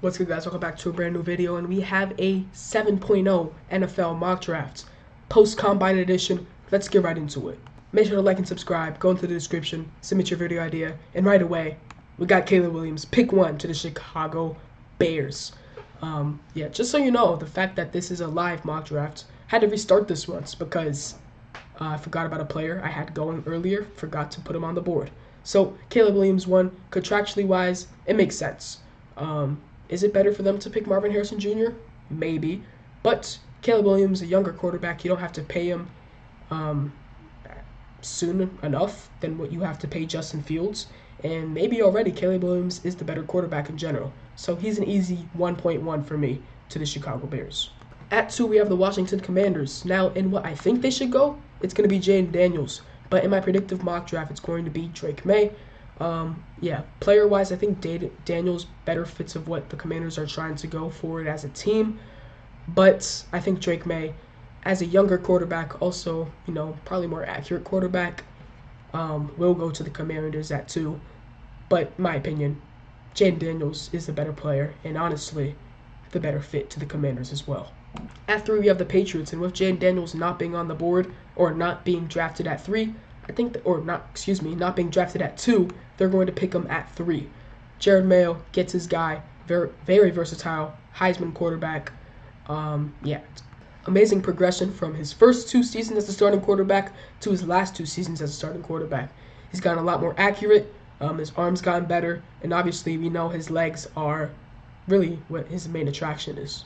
What's good, guys? Welcome back to a brand new video, and we have a 7.0 NFL mock draft post-combine edition. Let's get right into it. Make sure to like and subscribe, go into the description, submit your video idea, and right away, we got Caleb Williams, pick 1 to the Chicago Bears. Just so you know, the fact that this is a live mock draft, had to restart this once because I forgot about a player I had going earlier, forgot to put him on the board. So Caleb Williams 1, contractually wise, it makes sense. Is it better for them to pick Marvin Harrison Jr.? Maybe. But Caleb Williams, a younger quarterback, you don't have to pay him soon enough than what you have to pay Justin Fields. And maybe already Caleb Williams is the better quarterback in general. So he's an easy 1.1 for me to the Chicago Bears. At 2, we have the Washington Commanders. Now, in what I think they should go, it's going to be Jayden Daniels. But in my predictive mock draft, it's going to be Drake Maye. Player-wise, I think Daniels better fits of what the Commanders are trying to go for it as a team. But I think Drake Maye, as a younger quarterback, also, probably more accurate quarterback, will go to the Commanders at 2. But in my opinion, Jayden Daniels is the better player, and honestly, the better fit to the Commanders as well. At 3, we have the Patriots, and with Jayden Daniels not being on the board, or not being drafted at 3, not being drafted at 2, they're going to pick him at 3. Jerod Mayo gets his guy, very, very versatile, Heisman quarterback. Amazing progression from his first 2 seasons as a starting quarterback to his last 2 seasons as a starting quarterback. He's gotten a lot more accurate, his arm's gotten better, and obviously we know his legs are really what his main attraction is.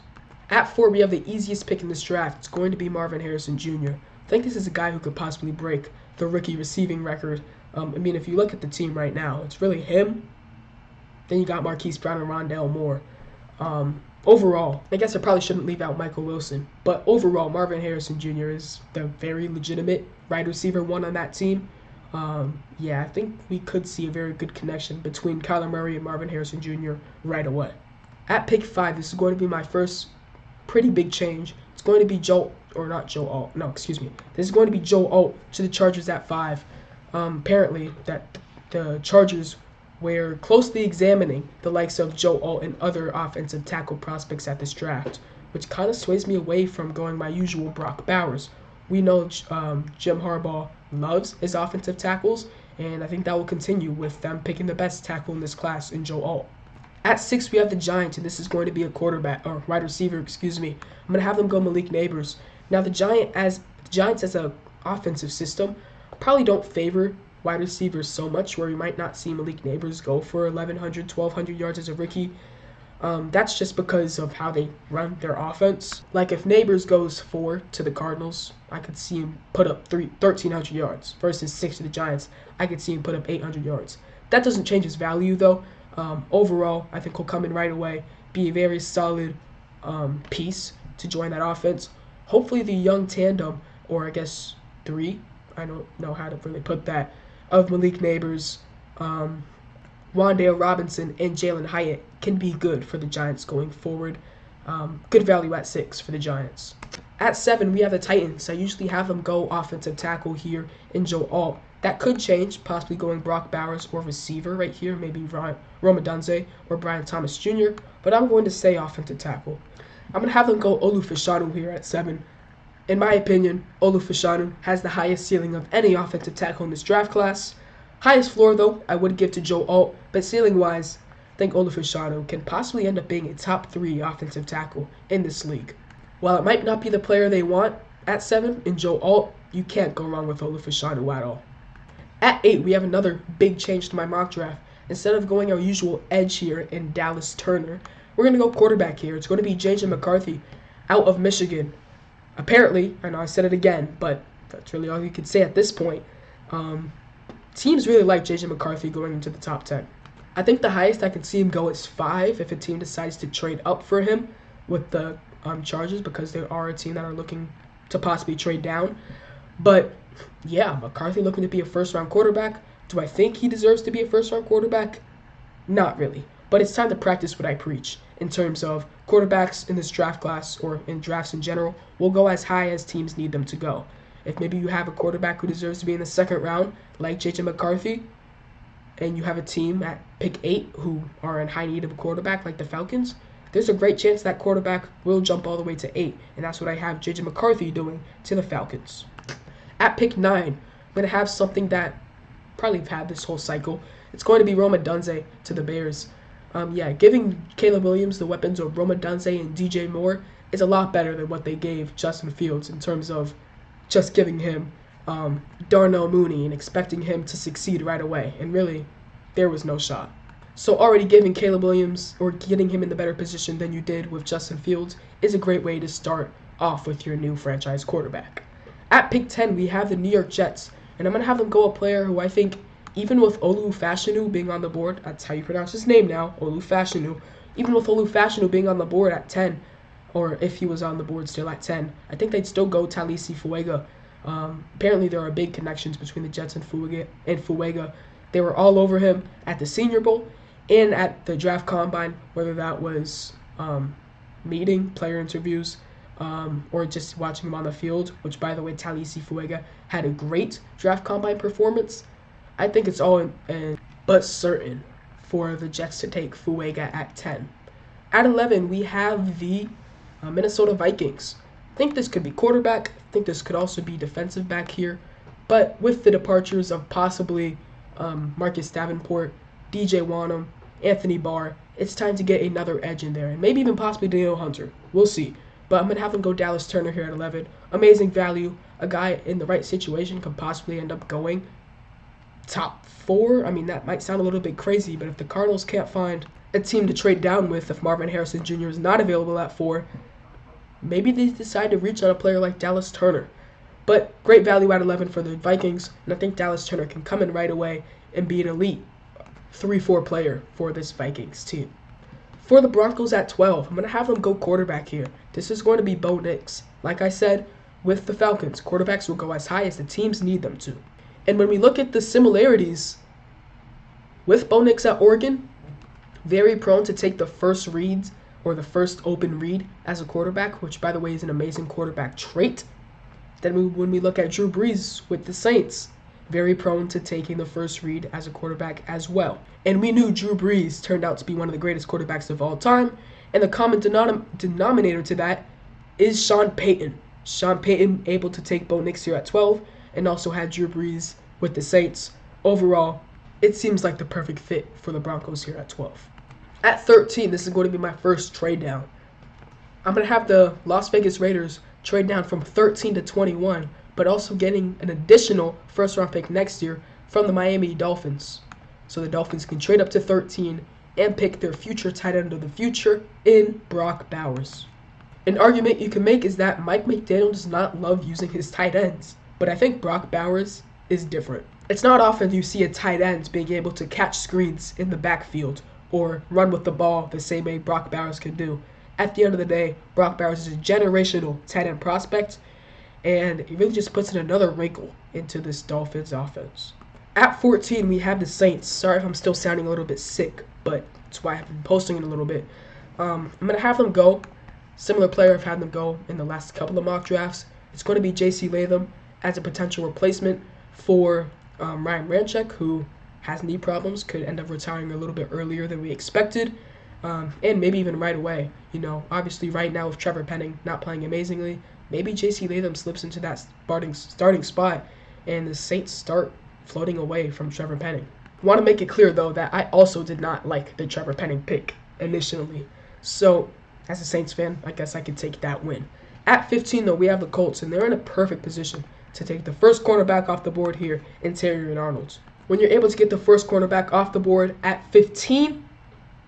At 4, we have the easiest pick in this draft. It's going to be Marvin Harrison Jr. I think this is a guy who could possibly break the rookie receiving record. If you look at the team right now, it's really him. Then you got Marquise Brown and Rondale Moore. Overall, I guess I probably shouldn't leave out Michael Wilson, but overall, Marvin Harrison Jr. is the very legitimate wide receiver 1 on that team. I think we could see a very good connection between Kyler Murray and Marvin Harrison Jr. right away. At pick 5, this is going to be my first pretty big change. It's going to be This is going to be Joe Alt to the Chargers at 5. Apparently, that the Chargers were closely examining the likes of Joe Alt and other offensive tackle prospects at this draft, which kind of sways me away from going my usual Brock Bowers. We know Jim Harbaugh loves his offensive tackles, and I think that will continue with them picking the best tackle in this class in Joe Alt. At 6, we have the Giants, and this is going to be a wide receiver. I'm going to have them go Malik Nabers. Now, the Giants as an offensive system probably don't favor wide receivers so much, where you might not see Malik Nabers go for 1,100, 1,200 yards as a rookie. That's just because of how they run their offense. Like if Nabers goes 4 to the Cardinals, I could see him put up 1,300 yards versus 6 to the Giants. I could see him put up 800 yards. That doesn't change his value though. Overall, I think he'll come in right away, be a very solid piece to join that offense. Hopefully the young tandem, or I guess 3, I don't know how to really put that, of Malik Nabers, Wan'Dale Robinson, and Jalen Hyatt can be good for the Giants going forward. Good value at 6 for the Giants. At 7, we have the Titans. I usually have them go offensive tackle here in Joe Alt. That could change, possibly going Brock Bowers or receiver right here, maybe Rome Odunze or Brian Thomas Jr., but I'm going to say offensive tackle. I'm going to have them go Olu Fashanu here at 7. In my opinion, Olu Fashanu has the highest ceiling of any offensive tackle in this draft class. Highest floor, though, I would give to Joe Alt, but ceiling-wise, I think Olu Fashanu can possibly end up being a top 3 offensive tackle in this league. While it might not be the player they want at 7 in Joe Alt, you can't go wrong with Olu Fashanu at all. At 8, we have another big change to my mock draft. Instead of going our usual edge here in Dallas Turner, we're going to go quarterback here. It's going to be JJ McCarthy out of Michigan. Apparently, I know I said it again, but that's really all you could say at this point. Teams really like JJ McCarthy going into the top 10. I think the highest I can see him go is 5 if a team decides to trade up for him with the Chargers, because they are a team that are looking to possibly trade down. But yeah, McCarthy looking to be a first-round quarterback. Do I think he deserves to be a first-round quarterback? Not really. But it's time to practice what I preach in terms of quarterbacks in this draft class, or in drafts in general, will go as high as teams need them to go. If maybe you have a quarterback who deserves to be in the 2nd round, like JJ McCarthy, and you have a team at pick 8 who are in high need of a quarterback like the Falcons, there's a great chance that quarterback will jump all the way to 8, and that's what I have J.J. McCarthy doing to the Falcons. At pick 9, I'm going to have something that probably have had this whole cycle. It's going to be Rome Odunze to the Bears. Giving Caleb Williams the weapons of Rome Odunze and DJ Moore is a lot better than what they gave Justin Fields in terms of just giving him Darnell Mooney and expecting him to succeed right away. And really, there was no shot. So already giving Caleb Williams or getting him in the better position than you did with Justin Fields is a great way to start off with your new franchise quarterback. At pick 10, we have the New York Jets. And I'm going to have them go a player who I think, even with Olu Fashanu being on the board, that's how you pronounce his name now, Olu Fashanu, even with Olu Fashanu being on the board at 10, or if he was on the board still at 10, I think they'd still go Talisi Fuega. Apparently there are big connections between the Jets and Fuega. They were all over him at the Senior Bowl and at the draft combine, whether that was meeting, player interviews, or just watching him on the field, which, by the way, Talisi Fuega had a great draft combine performance. I think it's all but certain for the Jets to take Fuega at 10. At 11, we have the Minnesota Vikings. I think this could be quarterback. I think this could also be defensive back here. But with the departures of possibly Marcus Davenport, DJ Wanham, Anthony Barr, it's time to get another edge in there. And maybe even possibly Daniel Hunter. We'll see. But I'm going to have them go Dallas Turner here at 11. Amazing value. A guy in the right situation could possibly end up going top 4. I mean, that might sound a little bit crazy, but if the Cardinals can't find a team to trade down with, if Marvin Harrison Jr. is not available at 4, maybe they decide to reach on a player like Dallas Turner. But great value at 11 for the Vikings, and I think Dallas Turner can come in right away and be an elite 3-4 player for this Vikings team. For the Broncos at 12, I'm going to have them go quarterback here. This is going to be Bo Nix. Like I said, with the Falcons, quarterbacks will go as high as the teams need them to. And when we look at the similarities with Bo Nix at Oregon, very prone to take the first reads or the first open read as a quarterback, which, by the way, is an amazing quarterback trait. Then when we look at Drew Brees with the Saints, very prone to taking the first read as a quarterback as well. And we knew Drew Brees turned out to be one of the greatest quarterbacks of all time, and the common denominator to that is Sean Payton. Sean Payton able to take Bo Nix here at 12, and also had Drew Brees with the Saints. Overall, it seems like the perfect fit for the Broncos here at 12. At 13, this is going to be my first trade down. I'm going to have the Las Vegas Raiders trade down from 13 to 21, but also getting an additional first-round pick next year from the Miami Dolphins. So the Dolphins can trade up to 13 and pick their future tight end of the future in Brock Bowers. An argument you can make is that Mike McDaniel does not love using his tight ends, but I think Brock Bowers is different. It's not often you see a tight end being able to catch screens in the backfield or run with the ball the same way Brock Bowers can do. At the end of the day, Brock Bowers is a generational tight end prospect, and it really just puts in another wrinkle into this Dolphins offense. At 14, we have the Saints. Sorry if I'm still sounding a little bit sick, but that's why I've been posting it a little bit. I'm going to have them go. Similar player I've had them go in the last couple of mock drafts. It's going to be J.C. Latham as a potential replacement for Ryan Ramczyk, who has knee problems, could end up retiring a little bit earlier than we expected, and maybe even right away. You know, obviously right now with Trevor Penning not playing amazingly, maybe J.C. Latham slips into that starting spot, and the Saints start floating away from Trevor Penning. I want to make it clear, though, that I also did not like the Trevor Penning pick initially. So, as a Saints fan, I guess I could take that win. At 15, though, we have the Colts, and they're in a perfect position to take the first cornerback off the board here in Terrion Arnold. When you're able to get the first cornerback off the board at 15,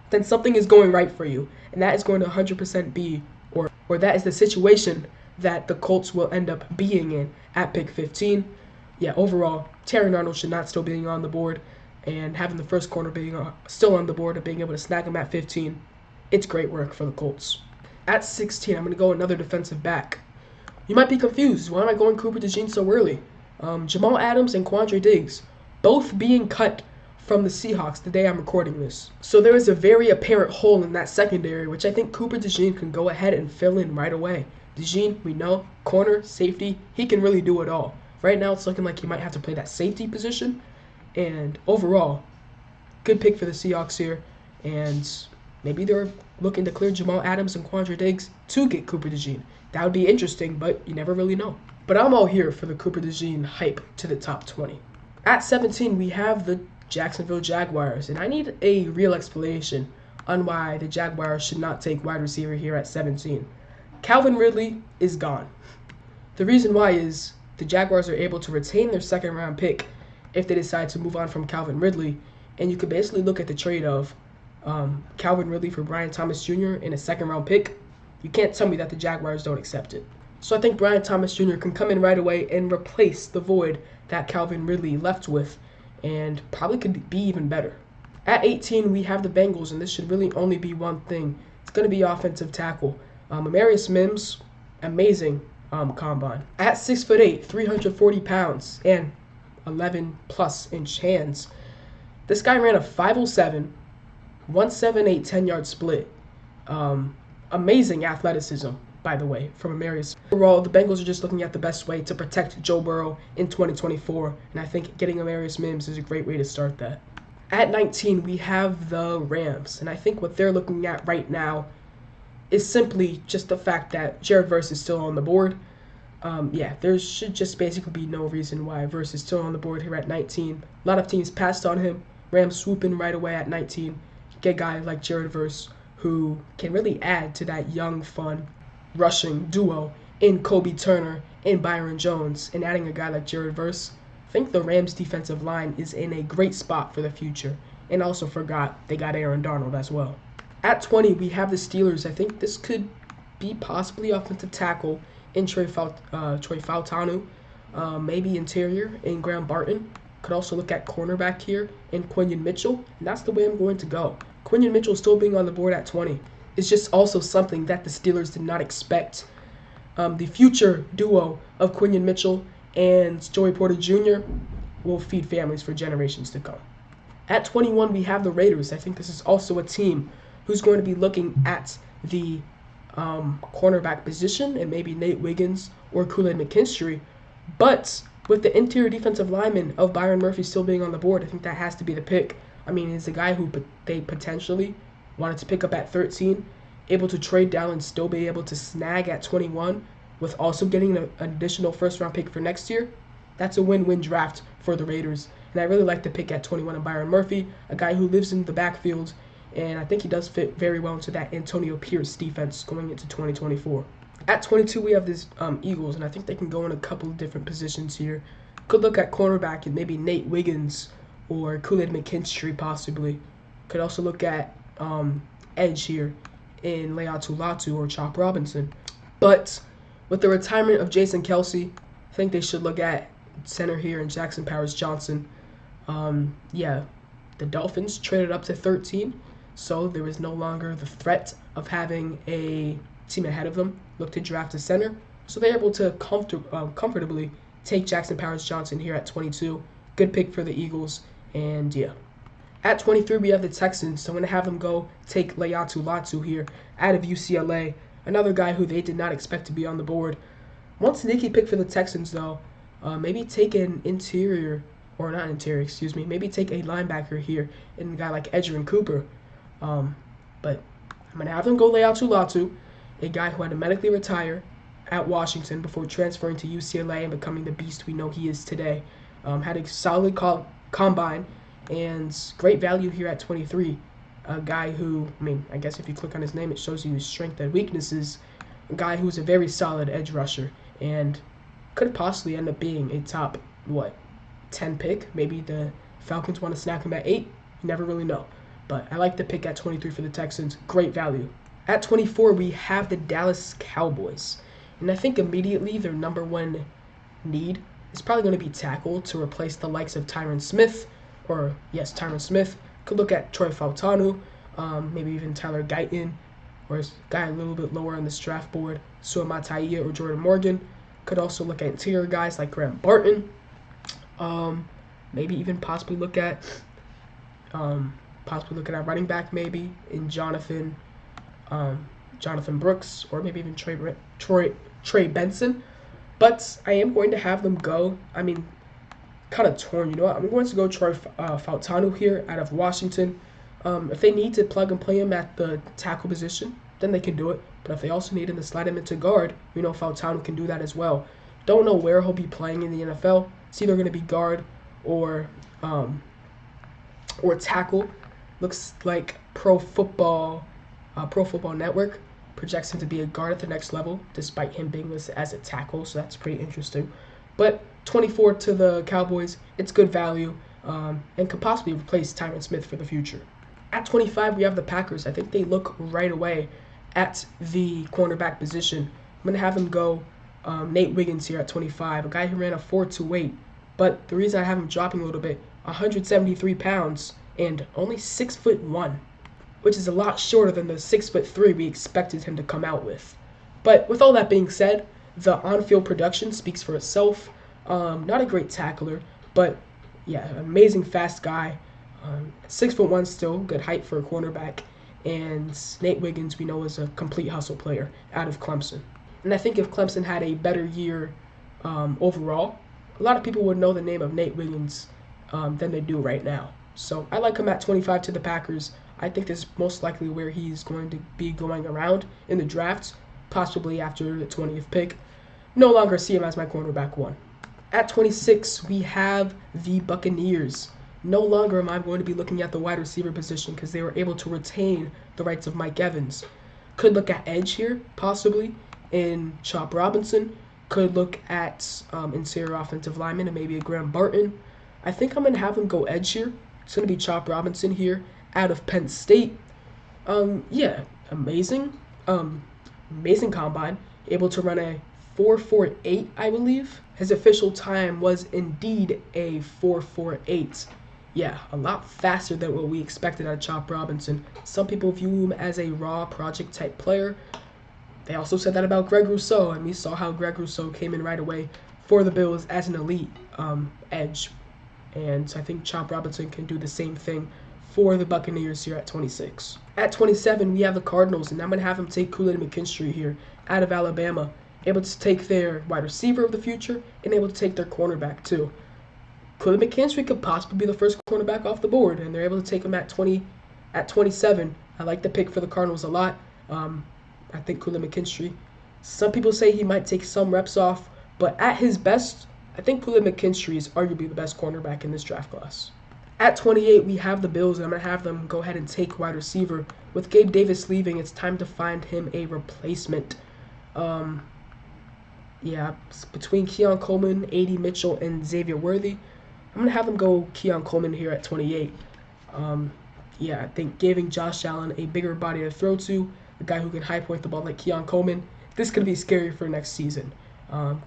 then something is going right for you. And that is going to 100% be, or that is the situation that the Colts will end up being in at pick 15. Yeah, overall, Terrion Arnold should not still being on the board, and having the first corner being still on the board and being able to snag him at 15, it's great work for the Colts. At 16, I'm going to go another defensive back. You might be confused. Why am I going Cooper DeJean so early? Jamal Adams and Quandre Diggs, both being cut from the Seahawks the day I'm recording this. So there is a very apparent hole in that secondary, which I think Cooper DeJean can go ahead and fill in right away. DeJean, we know, corner, safety, he can really do it all. Right now, it's looking like he might have to play that safety position. And overall, good pick for the Seahawks here, and maybe they're looking to clear Jamal Adams and Quandre Diggs to get Cooper DeJean. That would be interesting, but you never really know. But I'm all here for the Cooper DeJean hype to the top 20. At 17, we have the Jacksonville Jaguars, and I need a real explanation on why the Jaguars should not take wide receiver here at 17. Calvin Ridley is gone. The reason why is the Jaguars are able to retain their second-round pick if they decide to move on from Calvin Ridley, and you could basically look at the trade of Calvin Ridley for Brian Thomas Jr. in a second-round pick. You can't tell me that the Jaguars don't accept it. So I think Brian Thomas Jr. can come in right away and replace the void that Calvin Ridley left with, and probably could be even better. At 18, we have the Bengals, and this should really only be one thing. It's going to be offensive tackle. Amarius Mims, amazing combine. At 6'8", 340 pounds, and 11+ inch hands, this guy ran a 5.07, 178 10-yard split. Amazing athleticism, by the way, from Amarius. Overall, the Bengals are just looking at the best way to protect Joe Burrow in 2024, and I think getting Amarius Mims is a great way to start that. At 19, we have the Rams, and I think what they're looking at right now is simply just the fact that Jared Verse is still on the board. There should just basically be no reason why Verse is still on the board here at 19. A lot of teams passed on him. Rams swoop in right away at 19. Get a guy like Jared Verse who can really add to that young, fun, rushing duo in Kobe Turner and Byron Jones, and adding a guy like Jared Verse. I think the Rams defensive line is in a great spot for the future, and also forgot they got Aaron Donald as well. At 20, we have the Steelers. I think this could be possibly offensive tackle in Troy Fautanu, maybe interior in Graham Barton. Could also look at cornerback here in Quinyon Mitchell, and that's the way I'm going to go. Quinyon Mitchell still being on the board at 20 is just also something that the Steelers did not expect. The future duo of Quinyon Mitchell and Joey Porter Jr. will feed families for generations to come. At 21, we have the Raiders. I think this is also a team who's going to be looking at the cornerback position and maybe Nate Wiggins or Kool-Aid McKinstry. But with the interior defensive lineman of Byron Murphy still being on the board, I think that has to be the pick. I mean, he's a guy who they potentially wanted to pick up at 13, able to trade down and still be able to snag at 21, with also getting an additional first-round pick for next year. That's a win-win draft for the Raiders. And I really like the pick at 21 of Byron Murphy, a guy who lives in the backfield, and I think he does fit very well into that Antonio Pierce defense going into 2024. At 22, we have this Eagles, and I think they can go in a couple of different positions here. Could look at cornerback and maybe Nate Wiggins or Kool-Aid McKinstry possibly. Could also look at edge here in Laiatu Latu or Chop Robinson. But with the retirement of Jason Kelce, I think they should look at center here in Jackson Powers Johnson. The Dolphins traded up to 13, so there was no longer the threat of having a team ahead of them look to draft a center. So they're able to comfortably take Jackson Powers Johnson here at 22. Good pick for the Eagles, and yeah. At 23, we have the Texans, so I'm going to have them go take Laiatu Latu here out of UCLA, another guy who they did not expect to be on the board. One sneaky pick for the Texans, though, maybe take an interior, or not interior, excuse me, maybe take a linebacker here and a guy like Edgerrin Cooper. But I'm going to have them go Laiatu Latu, a guy who had to medically retire at Washington before transferring to UCLA and becoming the beast we know he is today. Had a solid combine and great value here at 23. A guy who, I guess if you click on his name, it shows you his strength and weaknesses. A guy who's a very solid edge rusher and could possibly end up being a top, 10 pick. Maybe the Falcons want to snap him at 8. You never really know. But I like the pick at 23 for the Texans. Great value. At 24, we have the Dallas Cowboys. And I think immediately their number one need is probably going to be tackle to replace the likes of Tyron Smith. Tyron Smith. Could look at Troy Fautanu, maybe even Tyler Guyton, or a guy a little bit lower on this draft board, Suamataia or Jordan Morgan. Could also look at interior guys like Graham Barton. Maybe even possibly look at our running back maybe in Jonathan Brooks, or maybe even Trey Benson. But I am going to have them go. kind of torn. You know what? I'm going to go Troy Fautanu here out of Washington. If they need to plug and play him at the tackle position, then they can do it. But if they also need him to slide him into guard, we know Fautanu can do that as well. Don't know where he'll be playing in the NFL. It's either going to be guard or tackle. Looks like Pro Football Network projects him to be a guard at the next level, despite him being listed as a tackle. So that's pretty interesting. But 24 to the Cowboys, it's good value, and could possibly replace Tyron Smith for the future. At 25, we have the Packers. I think they look right away at the cornerback position. I'm going to have him go Nate Wiggins here at 25, a guy who ran a 4.28. But the reason I have him dropping a little bit, 173 pounds and only 6'1", which is a lot shorter than the 6'3" we expected him to come out with. But with all that being said, the on-field production speaks for itself. Not a great tackler, but yeah, amazing fast guy. 6'1" still, good height for a cornerback. And Nate Wiggins, we know, is a complete hustle player out of Clemson. And I think if Clemson had a better year overall, a lot of people would know the name of Nate Wiggins than they do right now. So I like him at 25 to the Packers. I think this is most likely where he's going to be going around in the drafts, possibly after the 20th pick. No longer see him as my cornerback one. At 26, we have the Buccaneers. No longer am I going to be looking at the wide receiver position because they were able to retain the rights of Mike Evans. Could look at edge here, possibly, in Chop Robinson. Could look at interior offensive lineman and maybe a Graham Barton. I think I'm going to have him go edge here. It's going to be Chop Robinson here out of Penn State. Yeah, amazing. Amazing combine. Able to run a 4.48, I believe. His official time was indeed a 4.48. Yeah, a lot faster than what we expected out of Chop Robinson. Some people view him as a raw project type player. They also said that about Greg Rousseau, and we saw how Greg Rousseau came in right away for the Bills as an elite edge. And I think Chop Robinson can do the same thing for the Buccaneers here at 26. At 27, we have the Cardinals, and I'm going to have them take Kool-Aid McKinstry here out of Alabama. Able to take their wide receiver of the future and able to take their cornerback too. Kool-Aid McKinstry could possibly be the first cornerback off the board, and they're able to take him at 27. I like the pick for the Cardinals a lot. I think Kool-Aid McKinstry, some people say he might take some reps off, but at his best, I think Kool-Aid McKinstry is arguably the best cornerback in this draft class. At 28, we have the Bills, and I'm going to have them go ahead and take wide receiver. With Gabe Davis leaving, it's time to find him a replacement. Yeah, between Keon Coleman, A.D. Mitchell, and Xavier Worthy, I'm going to have them go Keon Coleman here at 28. Yeah, I think giving Josh Allen a bigger body to throw to, a guy who can high point the ball like Keon Coleman, this could be scary for next season.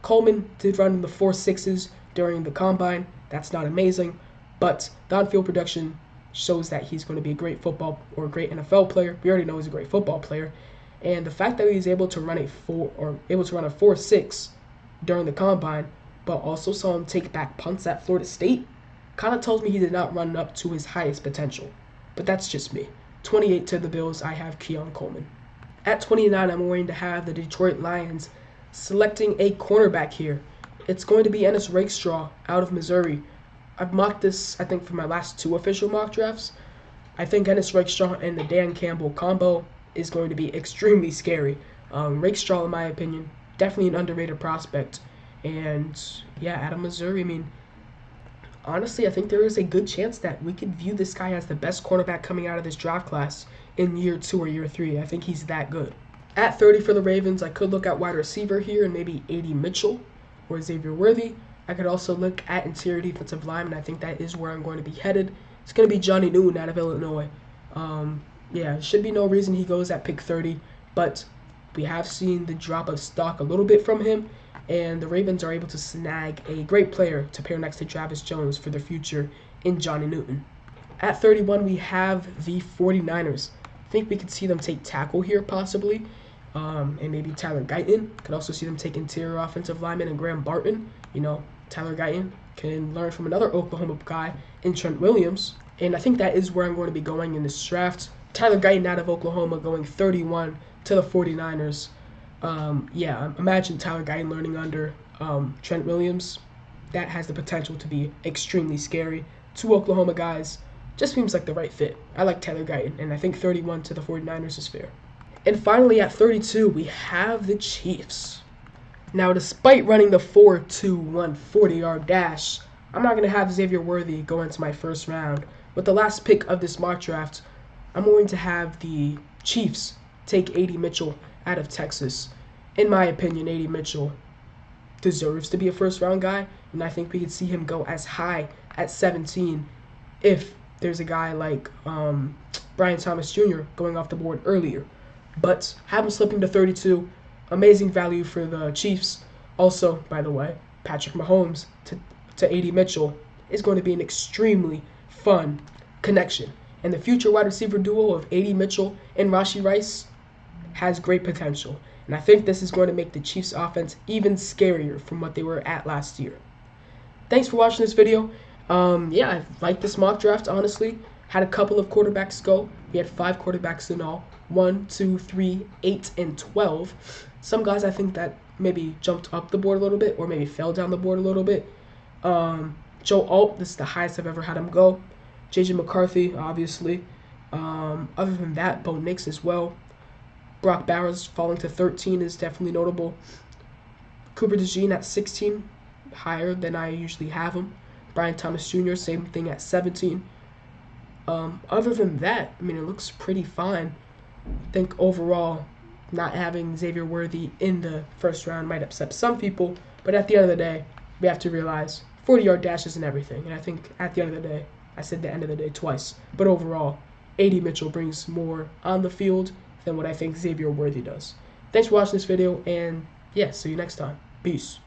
Coleman did run in the 4.6s during the combine. That's not amazing, but the on-field production shows that he's going to be a great football or a great NFL player. We already know he's a great football player. And the fact that he's able to run a 4.6 during the combine, but also saw him take back punts at Florida State, kind of tells me he did not run up to his highest potential. But that's just me. 28 to the Bills, I have Keon Coleman. At 29, I'm going to have the Detroit Lions selecting a cornerback here. It's going to be Ennis Rakestraw out of Missouri. I've mocked this, I think, for my last 2 official mock drafts. I think Ennis Rakestraw and the Dan Campbell combo is going to be extremely scary. Rakestraw, in my opinion, definitely an underrated prospect. And yeah, out of Missouri, I mean, honestly, I think there is a good chance that we could view this guy as the best cornerback coming out of this draft class in year 2 or year 3. I think he's that good. At 30 for the Ravens, I could look at wide receiver here and maybe A.D. Mitchell or Xavier Worthy. I could also look at interior defensive lineman. I think that is where I'm going to be headed. It's going to be Johnny Newton out of Illinois. Yeah, should be no reason he goes at pick 30, but we have seen the drop of stock a little bit from him, and the Ravens are able to snag a great player to pair next to Travis Jones for their future in Johnny Newton. At 31, we have the 49ers. I think we could see them take tackle here possibly, and maybe Tyler Guyton. Could also see them take interior offensive lineman and Graham Barton. You know, Tyler Guyton can learn from another Oklahoma guy in Trent Williams, and I think that is where I'm going to be going in this draft. Tyler Guyton out of Oklahoma going 31 to the 49ers. Yeah, imagine Tyler Guyton learning under Trent Williams. that has the potential to be extremely scary. Two Oklahoma guys just seems like the right fit. I like Taylor Guyton, and I think 31 to the 49ers is fair. And finally, at 32, we have the Chiefs. Now, despite running the 4-2-1 40-yard dash, I'm not going to have Xavier Worthy go into my first round. With the last pick of this mock draft, I'm going to have the Chiefs take A.D. Mitchell out of Texas. In my opinion, A.D. Mitchell deserves to be a first-round guy, and I think we could see him go as high at 17 if there's a guy like Brian Thomas Jr. going off the board earlier. But have him slipping to 32. Amazing value for the Chiefs. Also, by the way, Patrick Mahomes to A.D. Mitchell is going to be an extremely fun connection. And the future wide receiver duo of A.D. Mitchell and Rashee Rice has great potential. And I think this is going to make the Chiefs offense even scarier from what they were at last year. Thanks for watching this video. Yeah, I like this mock draft, honestly. Had a couple of quarterbacks go. We had 5 quarterbacks in all. 1, 2, 3, 8, and 12. Some guys I think that maybe jumped up the board a little bit or maybe fell down the board a little bit. Joe Alt, this is the highest I've ever had him go. J.J. McCarthy, obviously. Other than that, Bo Nix as well. Brock Bowers falling to 13 is definitely notable. Cooper DeJean at 16, higher than I usually have him. Brian Thomas Jr., same thing at 17. Other than that, I mean, it looks pretty fine. I think overall, not having Xavier Worthy in the first round might upset some people, but at the end of the day, we have to realize 40-yard dash isn't everything. And I think at the end of the day, I said the end of the day twice, but overall, A.D. Mitchell brings more on the field than what I think Xavier Worthy does. Thanks for watching this video, and yeah, see you next time. Peace.